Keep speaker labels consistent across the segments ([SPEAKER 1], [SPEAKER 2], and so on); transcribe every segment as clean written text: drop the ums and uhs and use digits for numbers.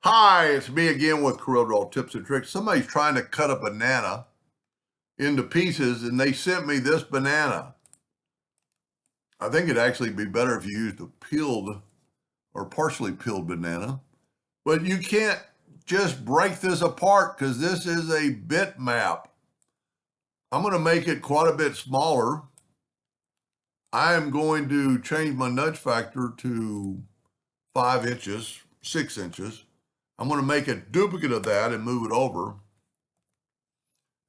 [SPEAKER 1] Hi, it's me again with Corel Tips and Tricks. Somebody's trying to cut a banana into pieces and they sent me this banana. I think it'd actually be better if you used a peeled or partially peeled banana, but you can't just break this apart because this is a bitmap. I'm going to make it quite a bit smaller. I am going to change my nudge factor to 5 inches, 6 inches. I'm going to make a duplicate of that and move it over.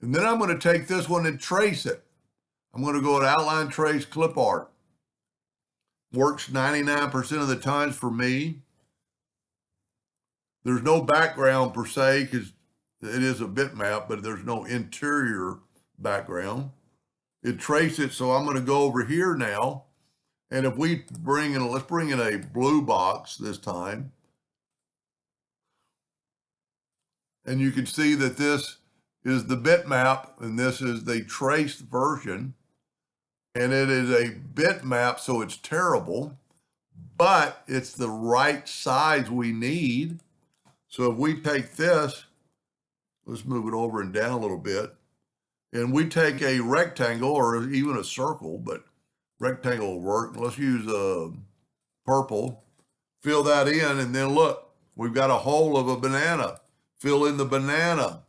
[SPEAKER 1] And then I'm going to take this one and trace it. I'm going to go to outline, trace, clip art. Works 99% of the times for me. There's no background per se because it is a bitmap, but there's no interior background. It traced it, so I'm going to go over here now. And if we let's bring in a blue box this time. And you can see that this is the bitmap and this is the traced version. And it is a bitmap, so it's terrible, but it's the right size we need. So if we take this, let's move it over and down a little bit, and we take a rectangle or even a circle, but rectangle will work. Let's use a purple, fill that in, and then look, we've got a hole of a banana. Fill in the banana.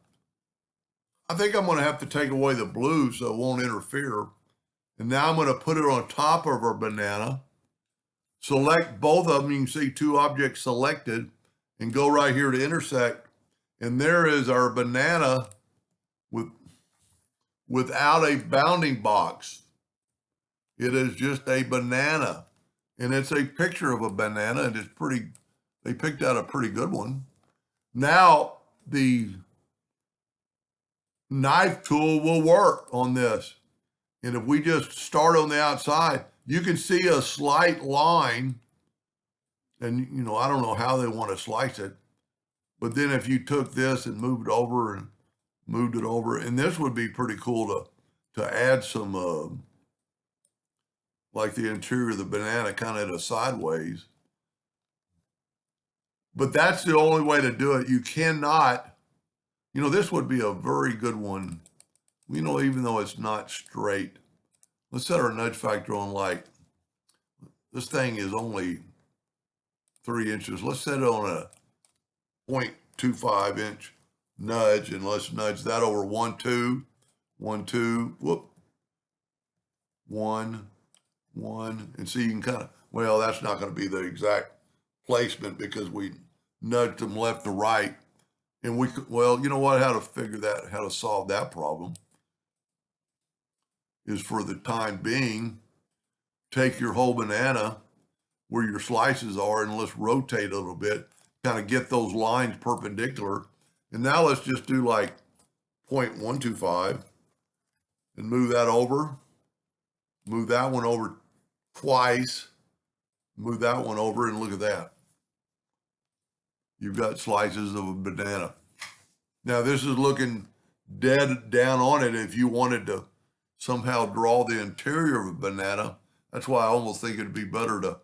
[SPEAKER 1] I think I'm going to have to take away the blue so it won't interfere. And now I'm going to put it on top of our banana. Select both of them. You can see two objects selected and go right here to intersect. And there is our banana without a bounding box. It is just a banana. And it's a picture of a banana, and it's pretty, they picked out a pretty good one. Now the knife tool will work on this. And if we just start on the outside, you can see a slight line. And, I don't know how they want to slice it. But then if you took this and moved it over, and this would be pretty cool to add some, like the interior of the banana kind of in a sideways. But that's the only way to do it. You cannot, this would be a very good one. Even though it's not straight, let's set our nudge factor on this thing is only 3 inches. Let's set it on a 0.25 inch nudge, and let's nudge that over 1, 2, 1, 2, whoop, 1, 1. And see, you can kind of, well, that's not going to be the exact placement because we nudged them left to right. And well, you know what, how to solve that problem is, for the time being, take your whole banana where your slices are and let's rotate a little bit, kind of get those lines perpendicular. And now let's just do like 0.125 and move that over, move that one over twice, move that one over, and look at that. You've got slices of a banana. Now this is looking dead down on it. If you wanted to somehow draw the interior of a banana, that's why I almost think it'd be better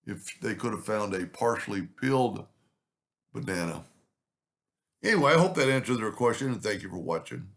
[SPEAKER 1] if they could have found a partially peeled banana. Anyway, I hope that answered their question, and thank you for watching.